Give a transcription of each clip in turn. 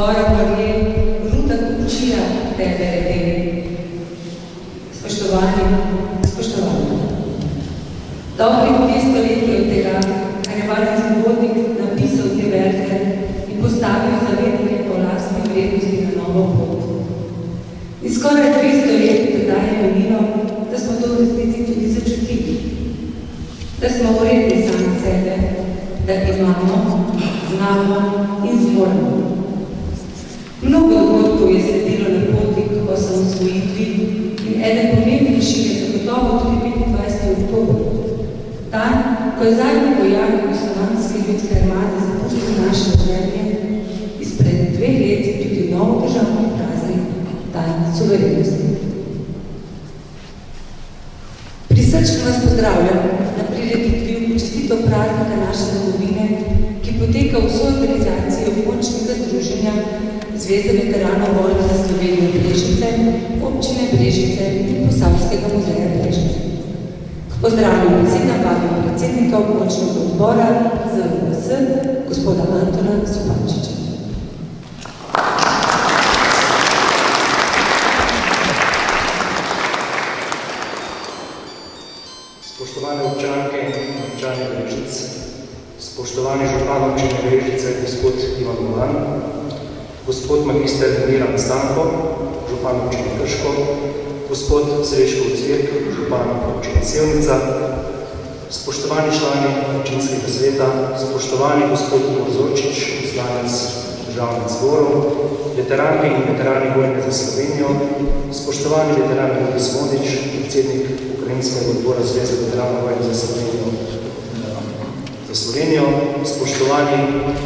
zbora Marije, Ruta Kupčija, tebe redeli. Spoštovani, spoštovani. Dobrih 200 let od tega, kar je vaš zgodnik napisal te verze in postavil zavedanje o lastni vrednosti na novo pot. In skoraj 200 let tedaj je menilo, da smo to v resnici tudi začutili. Da smo vredni sami sebe, da imamo, znamo in zmoremo. Mnogo dogodkov je sledilo na poti k osamosvojitvi in eden pomembnejših je zagotovo tudi 25. oktober. Dan, ko je zadnji vojak Jugoslovanske ljudske armade zapustil naše zemlje, izpred 2 leti tudi novo državno praznik, dan suverenosti. Prisrčno vas pozdravljam na prireditvi v počastitev praznika naše domovine, ki poteka v soorganizaciji območnega združenja Zveze veteranov vojne za Slovenijo Brežice, občine Brežice in Posavskega muzeja Brežice. K pozdravljanju beseda vabim predsednika območnega odbora ZVS, gospoda Antona Supančiča. Spoštovane občanke in občani Brežic, spoštovani župan občine Brežice, gospod Ivan Molan, gospod magister Miran Stanko, župan občine Krško, gospod Srečko Cvirk, župan občine Sevnica, spoštovani člani občinskega sveta, spoštovani gospod Morzočič, poslanec državnih zborov, veteranke in veterani vojne za Slovenijo, spoštovani veteran Rudi Smodič, predsednik Ukrajinskega odbora Zveze veteranov vojne za Slovenijo, spoštovani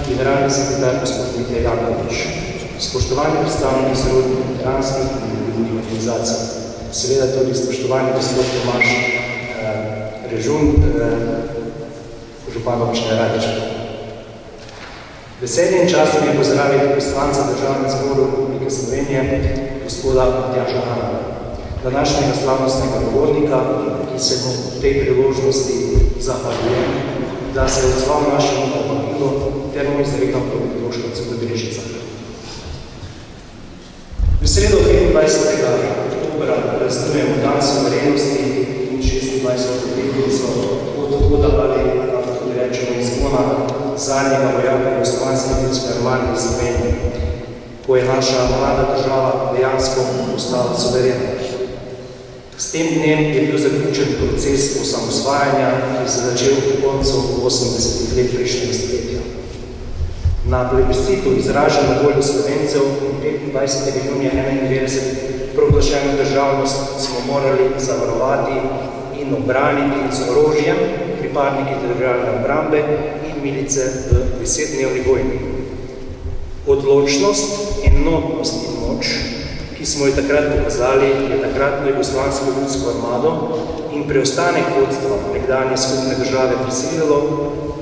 generalni sekretar gospod Mitja Jakovič, spoštovani predstavniki sorodnih veteranskih in drugih organizacij, seveda tudi spoštovani gospod Tomaž Režun, župan občine Radeča. Veselje in čast mi je pozdraviti poslanca Državnega zbora Republike Slovenije, gospoda Matjaža Hana, današnjega slavnostnega govornika, ki se mu v tej priložnosti zahvaljujem, da se je odzval našemu povabilu ter mu izrekal dobrodošlico v Brežicah. V sredo 25. oktobra praznujemo dan suverenosti in 26. obletnico od odhoda ali lahko tudi rečemo izgona zadnjega vojaka Jugoslovanske ljudske armade iz Slovenije, ko je naša mlada država dejansko postala suverena. S tem dnem je bil zaključen proces osamosvajanja, ki se začel v koncu 80. let prejšnjega stoletja. Na plebiscitu izraženo voljo Slovencev in 25. junija 1991 proglašeno državnost smo morali zavarovati in obraniti z orožjem pripadniki teritorialne obrambe in milice v 10-dnevni vojni. Odločnost, enotnost in moč, ki smo jo takrat pokazali, je takratno Jugoslovansko ljudsko armado in preostanek vodstva nekdanje skupne države prisililo,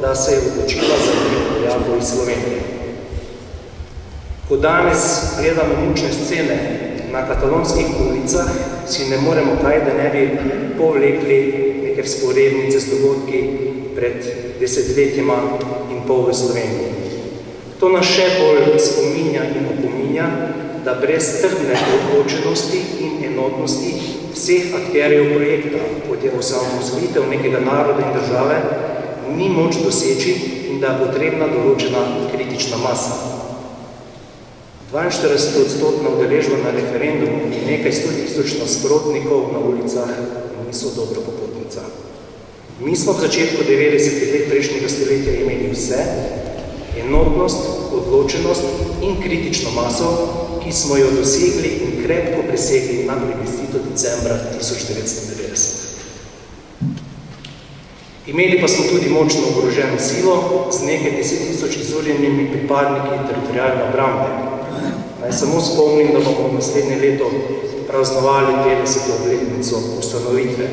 da se je odločila za vojakov iz Slovenije. Ko danes gledamo mučne scene na katalonskih ulicah, si ne moremo kaj, da ne bi povlekli neke vzporednice z dogodki pred desetletjima in pol v Sloveniji. To nas še bolj spominja in opominja, da brez trdne odločenosti in enotnosti vseh akterjev projekta, kot je osamosvojitev nekega naroda in države, ni moč doseči in da je potrebna določena kritična masa. 42% udeležba na referendumu in nekaj 100.000 nasprotnikov na ulicah niso dobra popotnica. Mi smo v začetku 90. let prejšnjega stoletja imeli vse, enotnost, odločenost in kritično maso, ki smo jo dosegli in krepko presegli na plebiscitu decembra 1990. Imeli pa smo tudi močno oboroženo silo z nekaj 10.000 izurjenimi pripadniki teritorialne obrambe. Naj samo spomnim, da bomo naslednje leto praznovali 50. obletnico ustanovitve.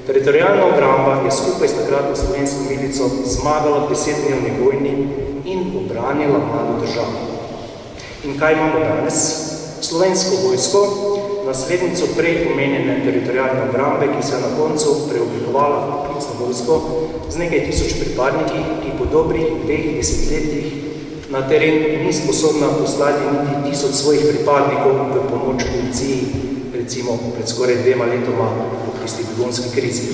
Teritorialna obramba je skupaj s takratno slovensko milico zmagala v 10-dnevni vojni in obranila mlado državo. In kaj imamo danes? Slovensko vojsko, naslednico prej omenjene teritorialne obrambe, ki se je na koncu preoblikovala v poklicno vojsko z nekaj tisoč pripadniki, ki po dobrih 2 desetletjih Na teren ni sposobna poslati niti 1000 svojih pripadnikov v pomoč policiji, recimo pred skoraj 2 letoma v tisti begunski krizi.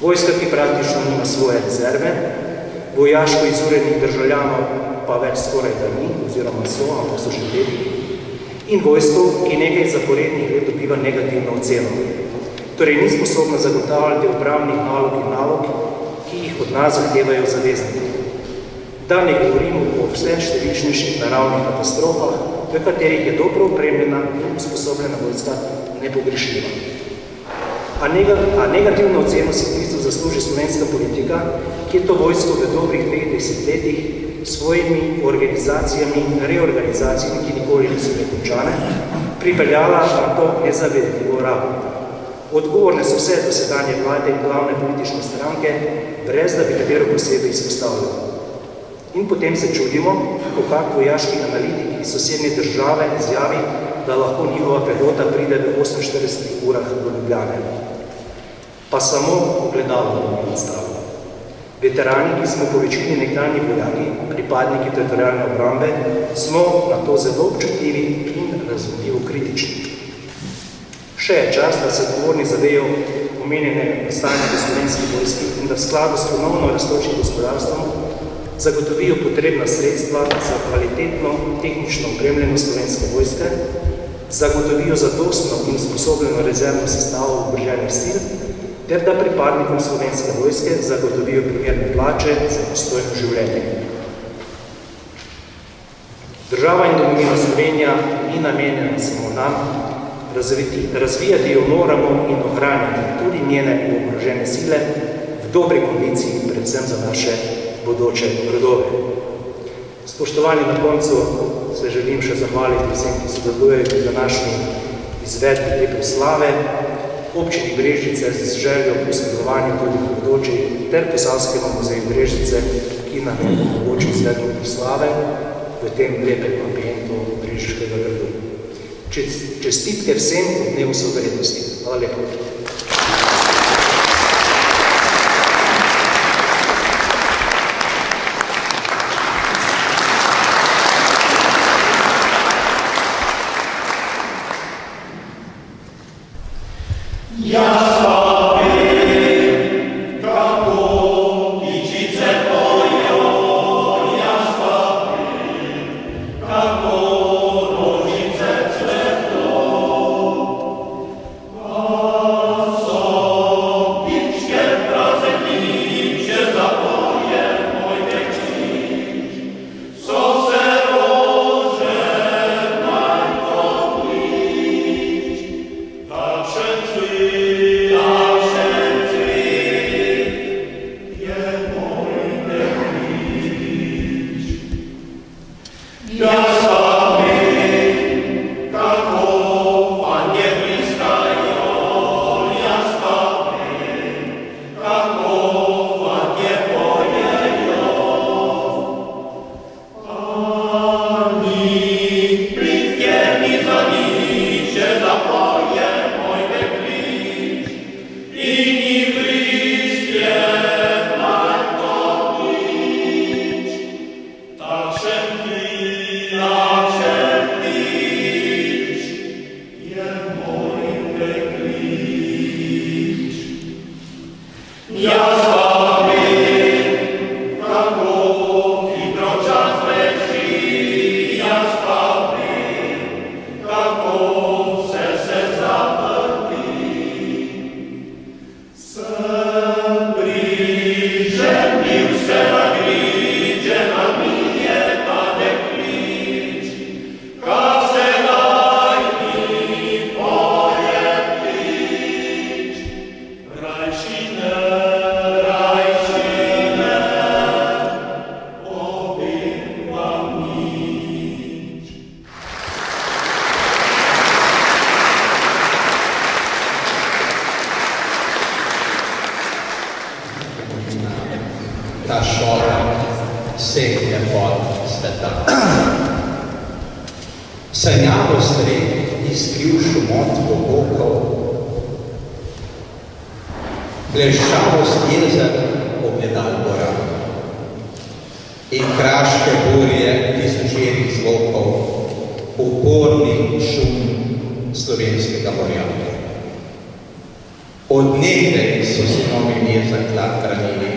Vojska, ki praktično nima svoje rezerve, vojaško izurednih državljanov pa več skoraj da ni, oziroma so, ampak so že leti, in vojsko, ki nekaj zaporednih let dobiva negativno oceno. Torej ni sposobna zagotavljati upravnih nalog, ki jih od nas zahtevajo zavezniki. Da ne govorimo o vse številčnejših naravnih katastrofah, v katerih je dobro opremljena in usposobljena vojska nepogrešljiva. A negativno oceno si v bistvu zasluži slovenska politika, ki je to vojsko v dobrih 2 desetletjih s svojimi organizacijami, reorganizacijami, ki nikoli niso nekončane, pripeljala na to nezavedljivo rabo. Odgovorne so vse dosedanje vlade in glavne politične stranke, brez da bi katero posebej izpostavljali. In potem se čudimo, ko kak vojaški analitik iz sosednje države izjavi, da lahko njihova pehota pride v 48 urah do Ljubljane. Pa samo ogledalo bomo nastavili. Veterani, ki smo po večini nekdanji vojaki, pripadniki teritorialne obrambe, smo na to zelo občutljivi in razumljivo kritični. Še je čas, da se odgovorni zavejo omenjene stanje v slovenski vojski in da v skladu s ponovno rastočim gospodarstvom zagotovijo potrebna sredstva za kvalitetno tehnično opremljeno slovenske vojske, zagotovijo zadostno in sposobljeno rezervno sestavo oboroženih sil, ter da pripadnikom slovenske vojske zagotovijo primerne plače za dostojno življenje. Država in domovina Slovenija ni namenjena samo nam, razvijati jo moramo in ohranjati tudi njene oborožene sile v dobri kondiciji, predvsem za naše bodoče rodove. Spoštovani, na koncu se želim še zahvaliti vsem, ki sodelujejo v današnji izvedbi te proslave, občini Brežice z željo po sodelovanju tudi v bodoči ter Posavskemu muzeju Brežice, ki nam je omogočil izvedbo proslave v tem lepem ambientu Brežiškega gradu. Čestitke vsem v dnevu suverenosti. Hvala lepo. Ta šora vseh lepot sveta. Sanjavo sred izkril šumot bogokov, bleščavost jezer obledal gora in kraške burje tisočerih zvokov, uporni šum slovenskega morja. Od nekdaj so sinovi jezika hranili,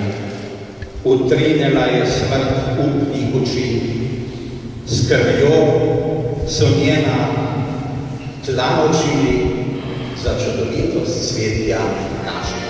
utrinila je smrt upnih oči, s krvjo so njena tla učili za čudovitost svetja našega.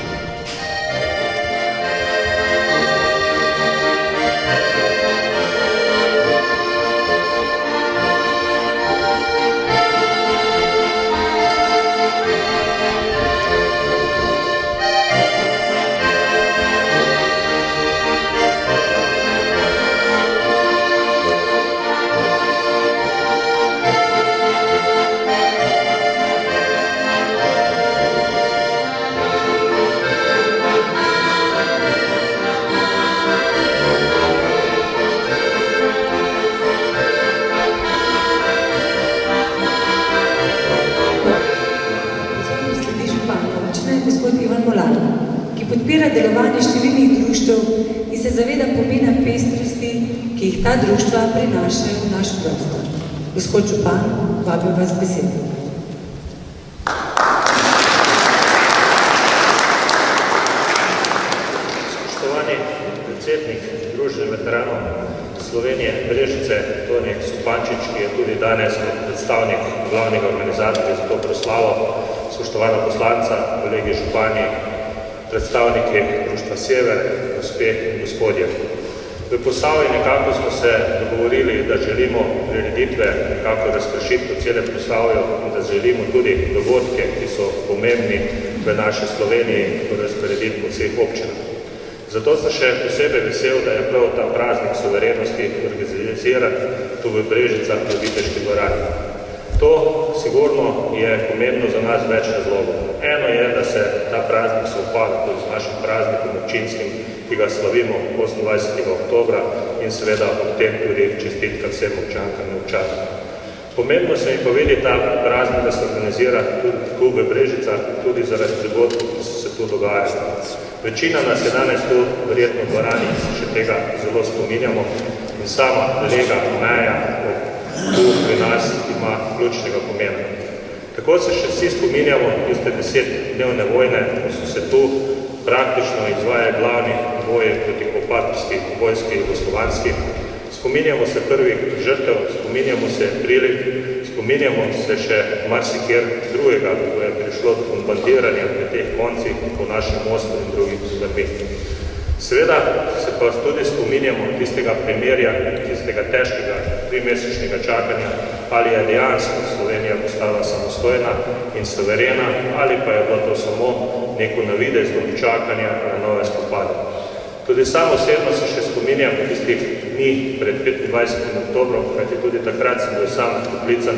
Podpira delovanje številnih društev in se zaveda pomena pestrosti, ki jih ta društva prinašajo v naš prostor. Gospod župan, vabim vas k besedi. Spoštovani predsednik Združenja veteranov Slovenije Brežice, Toni Supančič, ki je tudi danes predstavnik glavnega organizatorja za to proslavo, spoštovana poslanca, kolegi župani, predstavniki Društva Sever, gospe in gospodje. V Posavju nekako smo se dogovorili, da želimo prireditve nekako razpršiti po celem Posavju in da želimo tudi dogodke, ki so pomembni v naši Sloveniji, razporediti po vseh občinah. Zato sem še posebej vesel, da je prav ta praznik suverenosti organiziran tu v Brežicah v Viteški dvorani. To sigurno je pomembno za nas več razlogov. Eno je, da se ta praznik sovpada tudi z našim praznikom občinskim, ki ga slavimo 28. oktobra in seveda ob tem tudi čestitka vsem občankam in občanom. Pomembno se mi pa vidi ta praznik, da se organizira tudi tu v Brežicah, tudi zaradi dogodkov, ki so se tu dogajali. Večina nas je danes tu verjetno v dvorani, še tega zelo spominjamo in sama lega meja tu pri nas ima ključnega pomena. Tako se še vsi spominjamo tiste 10-dnevne vojne, ko so se tu praktično izvajajo glavni boji proti okupatorski vojski jugoslovanski. Spominjamo se prvih žrtev, spominjamo se prilik, spominjamo se še marsikjer drugega, ko je prišlo do bombardiranja na teh koncih po našem mostu in drugih stvarmi. Seveda se pa tudi spominjamo tistega primerja, tistega težkega 3-mesečnega čakanja, ali je dejansko Slovenija postala samostojna in suverena, ali pa je bilo to samo neko navidezno čakanje na nove spopade. Tudi sam osebno se še spominjam tistih dni pred 25. oktobrom, kajti tudi takrat sem bil sam poklican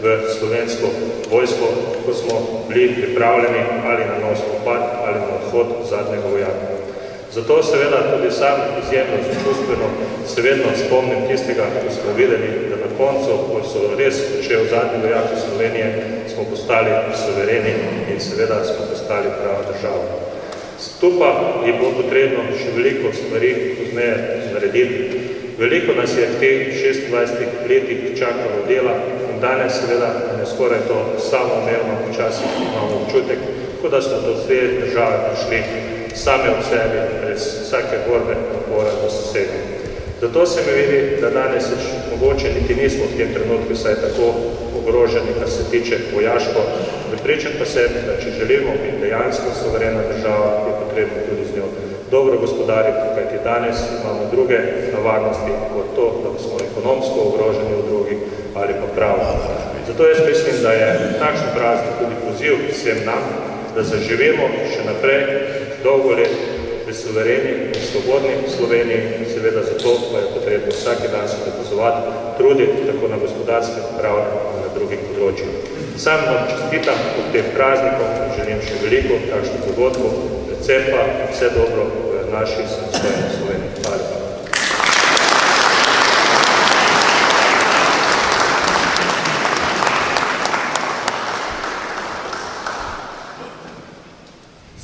v slovensko vojsko, ko smo bili pripravljeni ali na nov spopad ali na odhod zadnjega vojaka. Zato seveda tudi sam izjemno začustveno se vedno spomnim tistega, ko smo videli, da na koncu, ko so res začel zadnji vojaki Slovenije, smo postali suvereni in seveda smo postali prava država. Tu pa je bilo potrebno še veliko stvari pozneje narediti. Veliko nas je v teh 26 letih čakalo dela in danes seveda ne skoraj to samoumevno počasi imamo občutek, kot da smo do te države prišli same od sebi, brez vsake borbe napora do soseda. Zato se mi vidi, da danes mogoče niti nismo v tem trenutku vsaj tako ogroženi, kar se tiče vojaško. Prepričan pa sem, da če želimo biti dejansko suverena država, je potrebno tudi z njo dobro gospodariti, kajti danes imamo druge nevarnosti kot to, da smo ekonomsko ogroženi v drugih ali pa pravo. Zato jaz mislim, da je takšen praznik tudi poziv vsem nam, da zaživimo še naprej dolgo let v suvereni in svobodni Sloveniji in seveda zato pa je potrebno vsaki dan se dokazovati, truditi tako na gospodarskem, pravnem in na drugih področjih. Sam vam čestitam ob tem praznikom in želim še veliko takšnih dogodkov, predvsem pa vse dobro v naši samostojni Sloveniji. Hvala.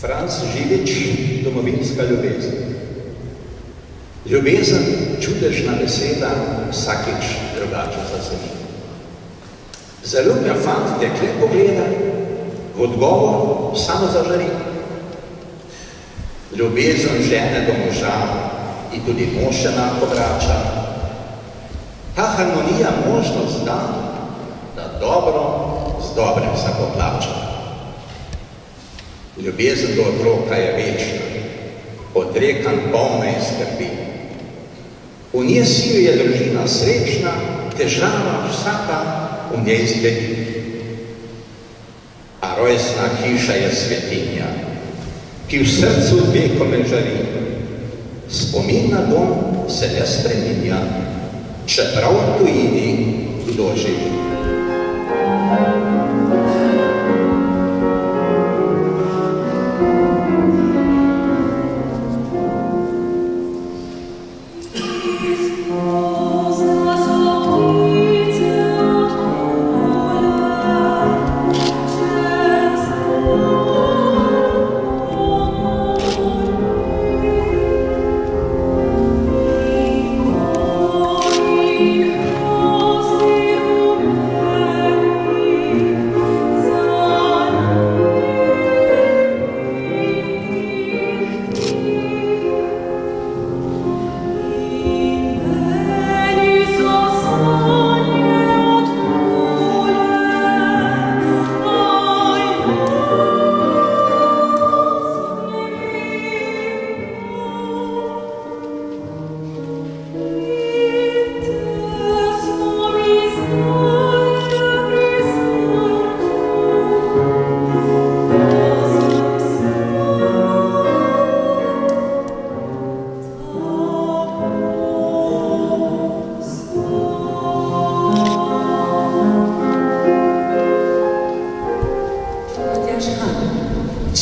Franc Živič, domovinska ljubezen. Ljubezen, čudežna beseda, vsakič drugače zazveni. Zaljubljen fant dekle pogleda, v odgovor samo zažari. Ljubezen žene do moža in tudi mož enako vrača. Ta harmonija možnost da, da dobro z dobrim se poplača. Ljubezen do otroka je večna, odrekan polne skrbi. V njej si je družina srečna, težava vsaka v njej zgledi. A rojstna hiša je svetinja, ki v srcu vekome žari. Spomin na dom se ne spreminja, čeprav v tujini kdo živi.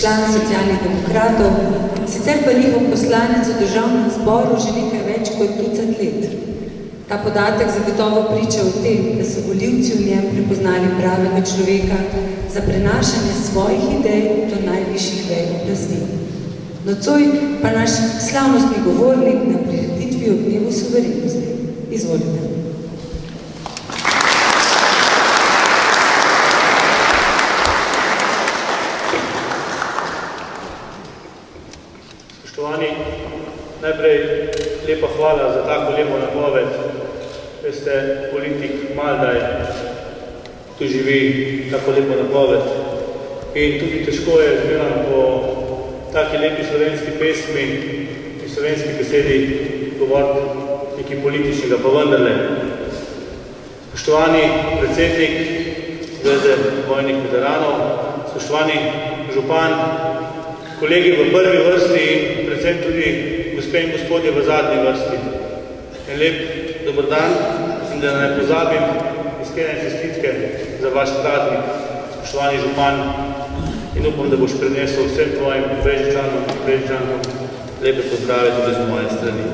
član Socialnih demokratov, sicer pa njihov poslanec v državnem zboru že nekaj več kot 20 let. Ta podatek zagotovo priča o tem, da so volivci v njem prepoznali pravega človeka za prenašanje svojih idej do najvišjih vej oblasti. Nocoj pa naš slavnostni govornik na prireditvi ob dnevu suverenosti. Izvolite. Spoštovani, najprej lepa hvala za tako lepo napoved. Veste, politik maldaj tu živi tako lepo napoved. In tudi težko je zmeram po taki lepi slovenski pesmi in slovenski besedi govoriti nekaj političnega, pa vendarle. Spoštovani predsednik Zveze vojnih veteranov, spoštovani župan, kolegi v prvi vrsti in predvsem tudi gospe in gospodje v zadnji vrsti. En lep dober dan in da ne pozabim iskrene čestitke za vaš praznik, spoštovani župan, in upam, da boš prinesel vsem tvojim Brežičanom in Brežičankom lepe pozdrave tudi z moje strani.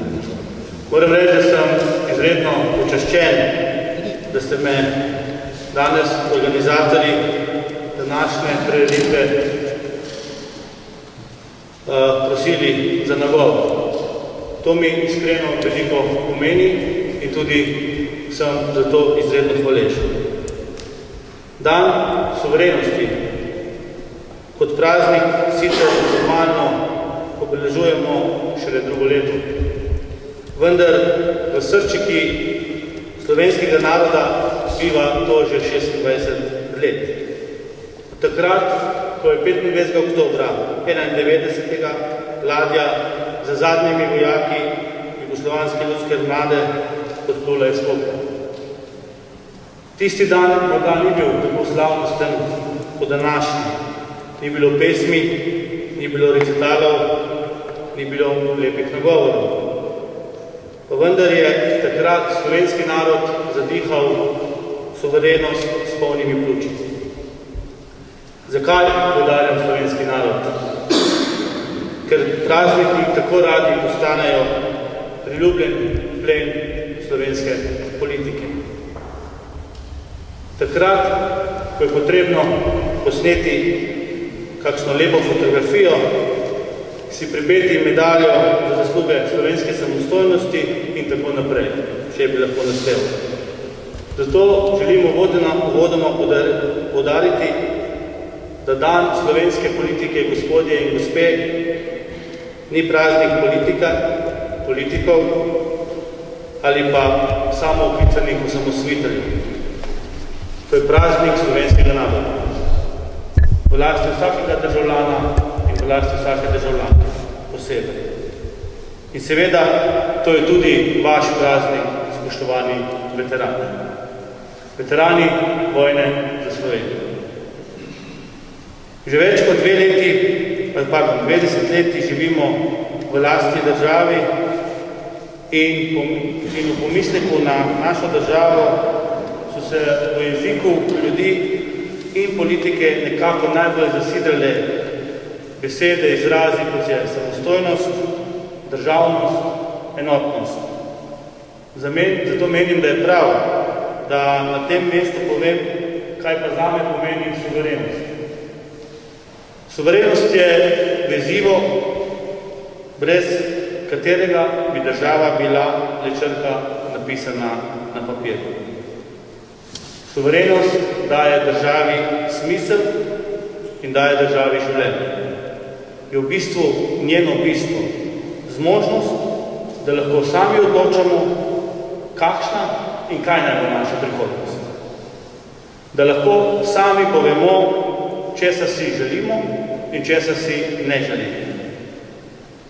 Moram reči, da sem izredno počaščen, da ste me danes organizatorji današnje prireditve prosili za nagovor. To mi iskreno veliko pomeni in tudi sem za to izredno hvaležen. Dan suverenosti kot praznik sicer formalno obeležujemo šele drugo leto. Vendar v srčiki slovenskega naroda biva to že 26 let. Od takrat, ko je 25. oktobra 91. ladja za zadnjimi vojaki Jugoslovanske ljudske armade odplula iz Kopra. Tisti dan morda ni bil tako slavnosten kot današnji. Ni bilo pesmi, ni bilo recitalov, ni bilo lepih nagovorov. Pa vendar je takrat slovenski narod zadihal suverenost s polnimi pljuči. Zakaj poudarjam slovenski narod? Ker prazniki tako radi postanejo priljubljen plen slovenske politike. Takrat, ko je potrebno posneti kakšno lepo fotografijo, si pripeti medaljo za zasluge slovenske samostojnosti in tako naprej, če bi lahko nastel. Zato želimo uvodoma poudariti, da dan slovenske politike, gospodje in gospe, ni praznik politikov ali pa samooklicanih osamosviteljev. To je praznik slovenskega naroda. V lasti vsakega državljana in v lasti vsake državljanke posebej. In seveda, to je tudi vaš praznik, spoštovani veterani. Veterani vojne za Slovenijo. Že več kot 20 leti živimo v lasti državi in v pomisleku na našo državo so se v jeziku ljudi in politike nekako najbolj zasidrale besede, izrazi, kot je samostojnost, državnost, enotnost. Zato menim, da je prav, da na tem mestu povem, kaj pa zame pomeni suverenost. Suverenost je vezivo, brez katerega bi država bila le črka napisana na papirju. Suverenost daje državi smisel in daje državi življenje. Je v bistvu njeno bistvo, zmožnost, da lahko sami odločamo, kakšna in kaj naj bo naša prihodnost. Da lahko sami povemo, česa si želimo in česa si ne želimo.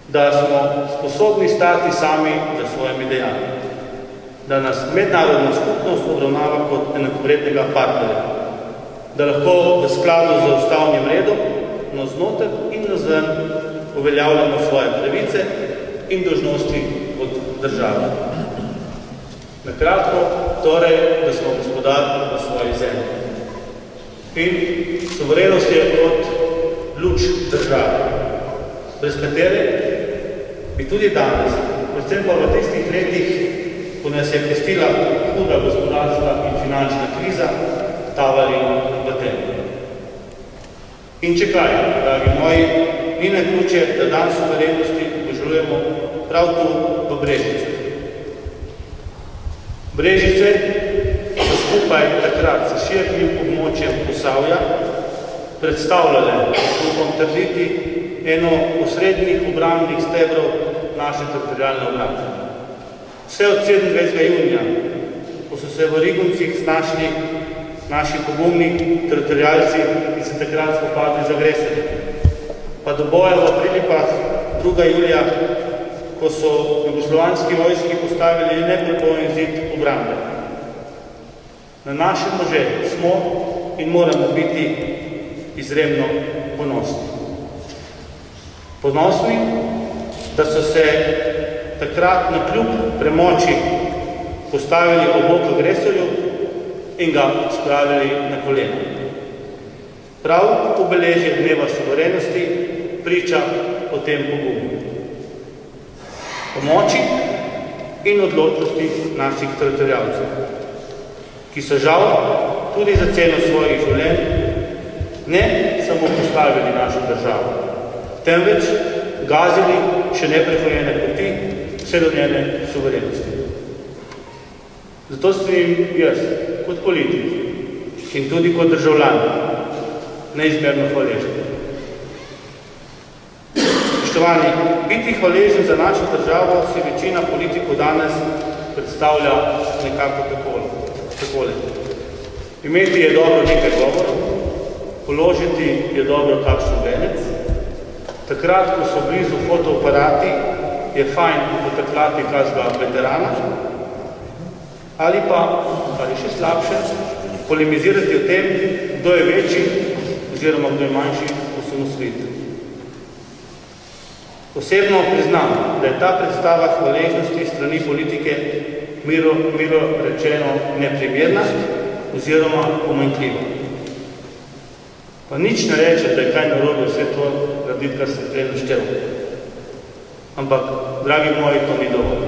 Da smo sposobni stati sami za svojimi dejanji. Da nas mednarodna skupnost obravnava kot enakovrednega partnerja. Da lahko v skladu z ustavnim redom navznoter in navzven uveljavljamo svoje pravice in dolžnosti od države. Na kratko, torej, da smo gospodar v svoji zemlji. In suverenost je kot luč države, brez katere bi tudi danes, predvsem pa v tistih letih, ko nas je pestila huda gospodarska in finančna kriza, tavali v tem. In če kaj, dragi moji, ni naključje, da dan suverenosti obžalujemo prav tu v Brežice. Brežice so skupaj takrat s širnim območjem Posavja predstavljale, upam trditi, eno osrednjih obrambnih stebrov naše teritorialne obrambe. Vse od 27. junija, ko so se v Rigoncih znašli naši pogumni teritorialci, ki se takrat spopadli z agresorjem, pa do boja v Prilipah 2. julija, ko so jugoslovanski vojski postavili neprebojni zid obrambe. Na naše može smo in moramo biti izredno ponosni. Ponosni, da so se takrat na kljub premoči postavili ob bok agresorju in ga spravili na kolena. Prav obeležje dneva suverenosti priča o tem pogumu. O moči in odločnosti naših teritorialcev, ki so žal tudi za ceno svojih življenj ne samo postavili našo državo, temveč gazili še neprehojene poti vse do njene suverenosti. Zato sem jaz, kot politik in tudi kot državljan, neizmerno hvaležen. Spoštovani, biti hvaležen za našo državo si večina politikov danes predstavlja nekako takole. Imeti je dobro nekaj govorov, položiti je dobro kakšen venec, takrat, ko so blizu fotoaparati, je fajn poteklati kakšnega veterana, ali pa, kar je še slabše, polemizirati o tem, kdo je večji oziroma kdo je manjši osamosvojitelj. Osebno priznam, da je ta predstava hvaležnosti strani politike milo rečeno neprimerna oziroma pomanjkljiva. Pa nič ne reče, da je kaj narobe vse to graditi, kar sem prej naštel. Ampak, dragi moji, to ni dovolj.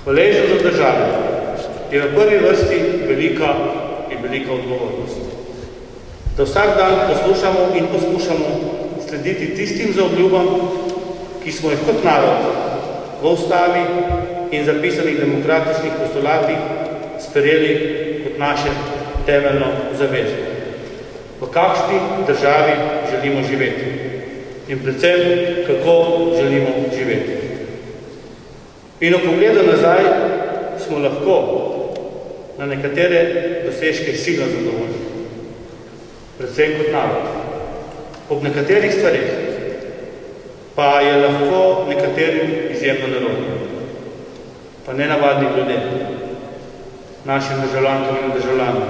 Hvaležnost za državo je v prvi vrsti velika odgovornost. Da vsak dan poslušamo in poskušamo slediti tistim zaobljubam, ki smo jih kot narod v ustavi in zapisanih demokratičnih postulatih sprejeli kot naše temeljno zavezo. V kakšni državi želimo živeti in predvsem, kako želimo živeti. In v pogledu nazaj smo lahko na nekatere dosežke silno zadovoljni. Predvsem kot narod. Ob nekaterih stvarih pa je lahko nekaterim izjemno nerodno. Pa nenavadnih ljudem, našim državljankam in državljanom,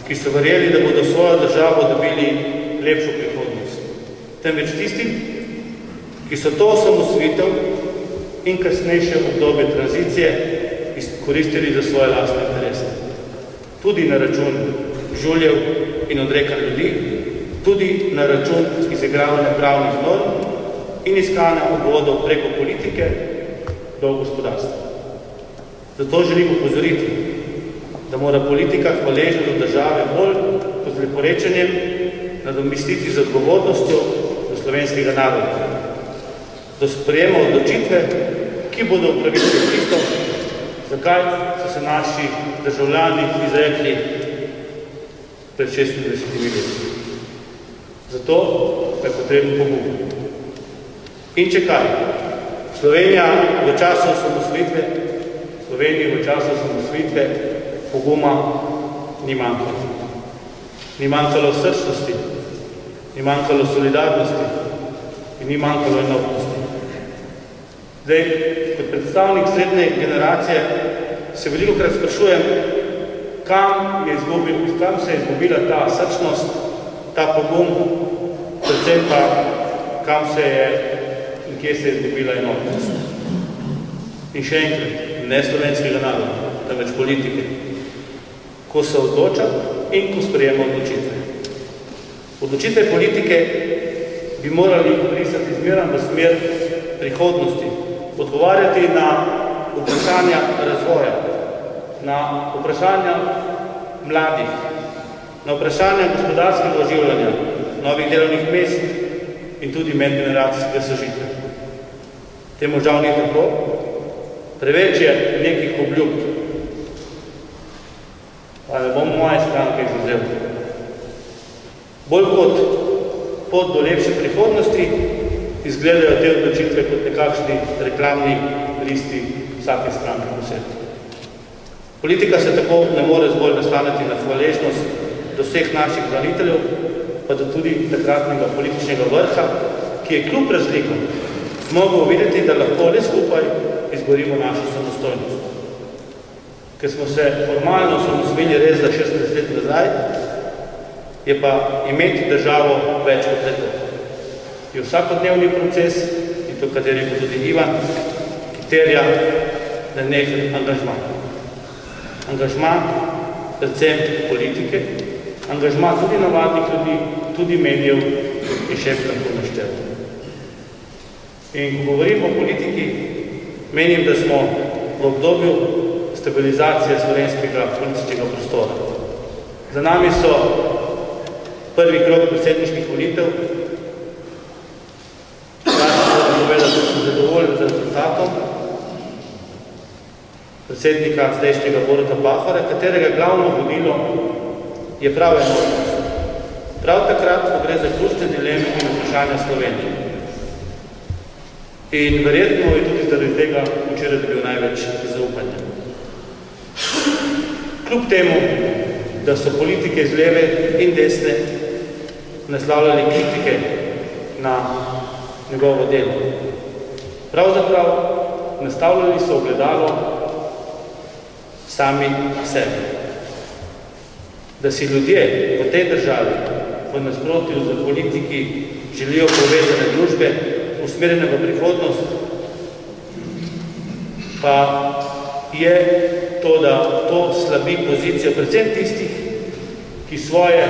ki so verjeli, da bodo svojo državo dobili lepšo prihodnost. Temveč tistim, ki so to osamosvojitev in kasnejše obdobje tranzicije izkoristili za svoje lastne interese. Tudi na račun žuljev in odrekanj ljudi, tudi na račun izigravanja pravnih norm in iskanja ugodov preko politike do gospodarstva. Zato želim upozoriti, da mora politika hvaležna do države bolj kot z leporečenjem nadomestiti z odgovornostjo do slovenskega naroda, do sprejema odločitve, ki bodo upravičili tisto, zakaj so se naši državljani izrekli pred 26 leti. Zato je potrebno pogum. In če kaj, Sloveniji v času osamosvojitve poguma ni manjkalo. Ni manjkalo srčnosti, ni manjkalo solidarnosti in ni manjkalo enotnosti. Zdaj, kot predstavnik srednje generacije se velikokrat sprašujem, kam se je izgubila ta srčnost, ta pogum, predvsem pa kam se je in kje se je izgubila enotnost. In še enkrat, ne slovenskega naroda, temveč politike, ko se odloča in ko sprejema odločitve. Odločitve politike bi morali brisati zmerom v smer prihodnosti, odgovarjati na vprašanja razvoja, na vprašanja mladih, na vprašanja gospodarskega oživljanja, novih delovnih mest in tudi medgeneracijske sožitve. Temu žal ni tako. Preveč je nekih obljub. Pa ne bom moje stranke izvzel. Bolj kot pot do lepše prihodnosti izgledajo te odločitve kot nekakšni reklamni listi vsake stranke posebej. Politika se tako ne more zgolj nastaniti na hvaležnost do vseh naših braniteljev, pa do tudi takratnega političnega vrha, ki je kljub razlikom zmogel videti, da lahko le skupaj izborimo našo samostojnost. Ker smo se formalno osamosvojili res za 16 let nazaj, je pa imeti državo več kot leto. Je vsakodnevni proces, in to kateri bo tudi Ivan, ki terja nenehen angažma. Angažma predvsem politike, angažma tudi navadnih ljudi, tudi medijev in še lahko naštev. In ko govorim o politiki, menim, da smo v obdobju stabilizacije slovenskega političnega prostora. Za nami so prvi krog predsedniških volitev. Da sem zadovoljen z rezultatom predsednika zdajšnjega Boruta Pahorja, katerega glavno vodilo je prav enotnost. Prav takrat, ko gre za ključne dileme in vprašanja Slovenije. In verjetno je tudi zaradi tega včeraj dobil največ zaupanja. Kljub temu, da so politike iz leve in desne naslavljali kritike na njegovo delo. Pravzaprav nastavljali so ogledalo sami sebi. Da si ljudje v tej državi v nasprotju z politiki želijo povezane družbe, usmerjene v prihodnost, pa je to, da to slabi pozicijo predvsem tistih, ki svoje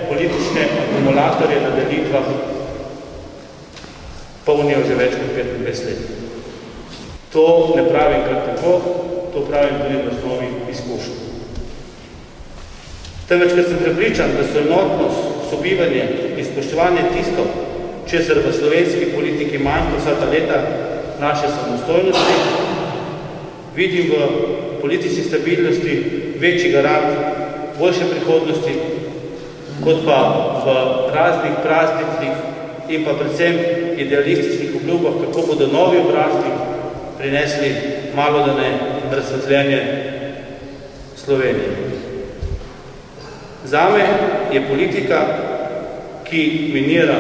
politične akumulatorje na delitvah polnijo že več kot 25 let. To ne pravim kar tako, to pravim tudi na osnovi izkušnje. Temveč, ker sem prepričan, da so enotnost, sobivanje in spoštovanje tisto, česar v slovenski politiki manjka vsa ta leta naše samostojnosti. Vidim v politični stabilnosti večji garant boljše prihodnosti, kot pa v raznih praznikih in pa predvsem idealističnih obljubah, kako bodo novi obrazi prinesli malodane razsvetljenje Slovenije. Zame je politika, ki minira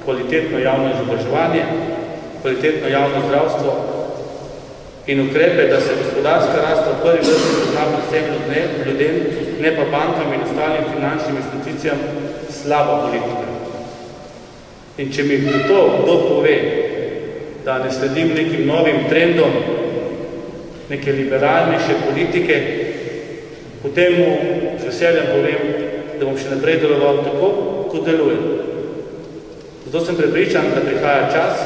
kvalitetno javno izobraževanje, kvalitetno javno zdravstvo in ukrepe, da se gospodarska rast v prvi vrsti pozna predvsem ljudem, ne pa bankam in ostalim finančnim institucijam, slaba politika. In če mi to kdo pove, da ne sledim nekim novim trendom, neke liberalnejše politike, potem mu z veseljem povem, da bom še naprej deloval tako, kot delujem. Zato sem prepričan, da prihaja čas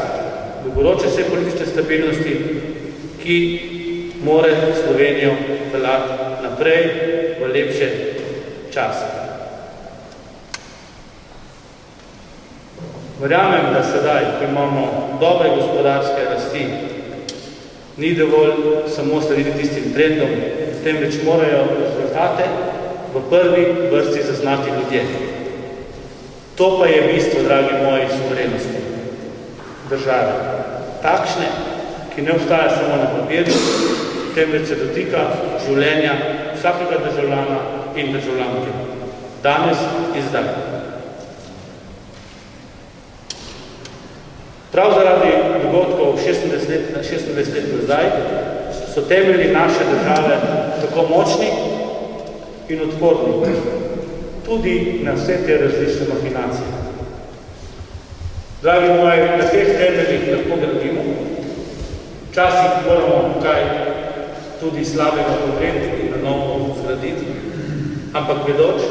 dolgoročne vse politične stabilnosti, ki more Slovenijo peljati naprej v lepše čase. Verjamem, da sedaj, ko imamo dobre gospodarske rasti, ni dovolj samo slediti tistim trendom, temveč morajo rezultate v prvi vrsti zaznati ljudje. To pa je bistvo, dragi moji, suverenosti države. Takšne, ki ne obstaja samo na papirju, temveč se dotika življenja vsakega državljana in državljanke. Danes in zdaj. Prav zaradi dogodkov 26 let nazaj so temelji naše države tako močni in odporni, tudi na vse te različne mahinacije. Dragi moji, na teh temeljih lahko gradimo. Včasih moramo kaj tudi slabega pogledati in na novo zgraditi, ampak vedoč,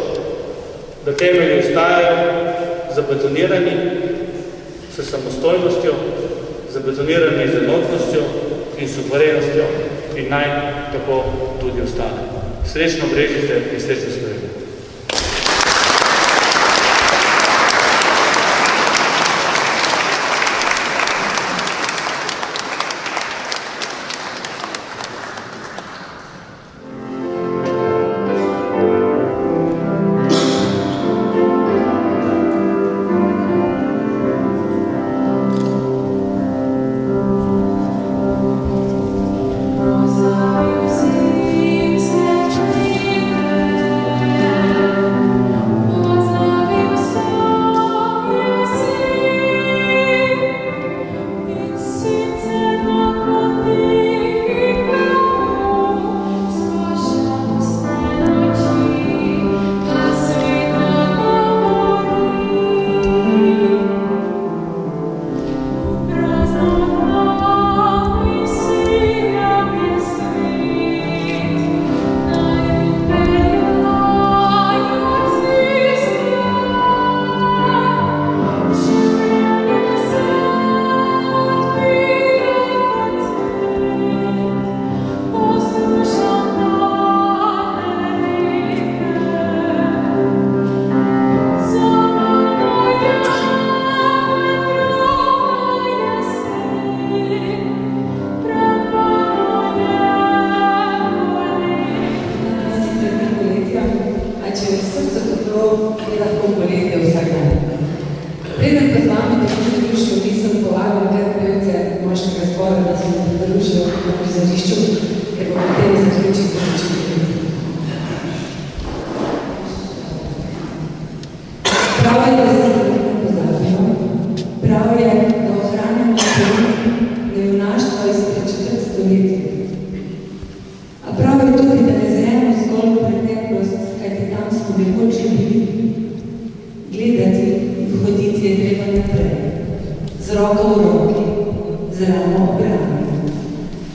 da temelji ostajajo zabetonirani s samostojnostjo, zabetonirani z enotnostjo in suverenostjo in naj tako tudi ostane. Srečno Brežice in srečno Slovenijo.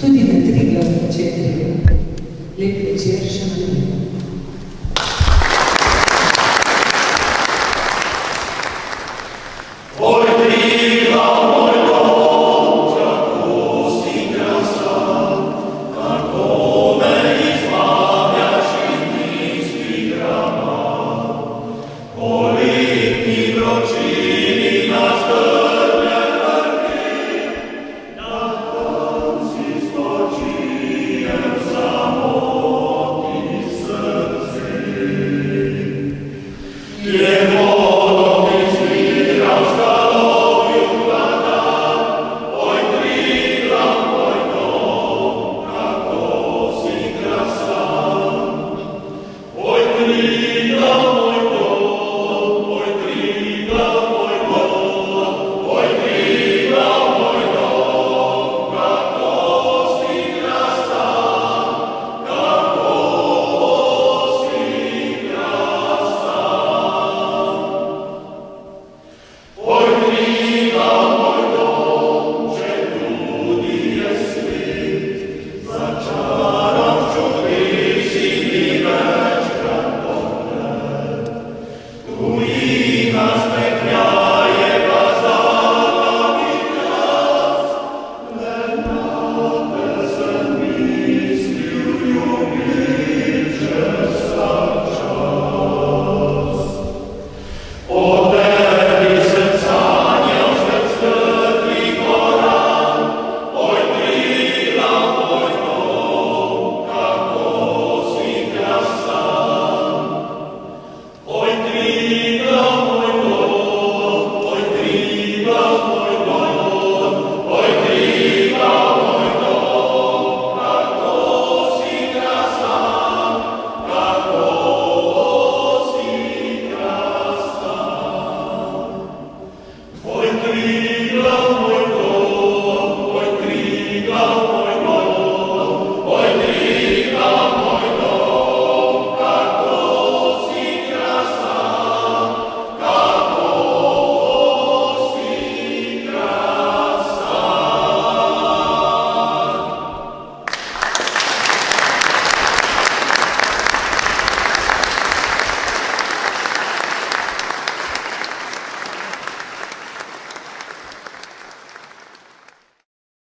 Tudi na Triglav večer, lep večer še na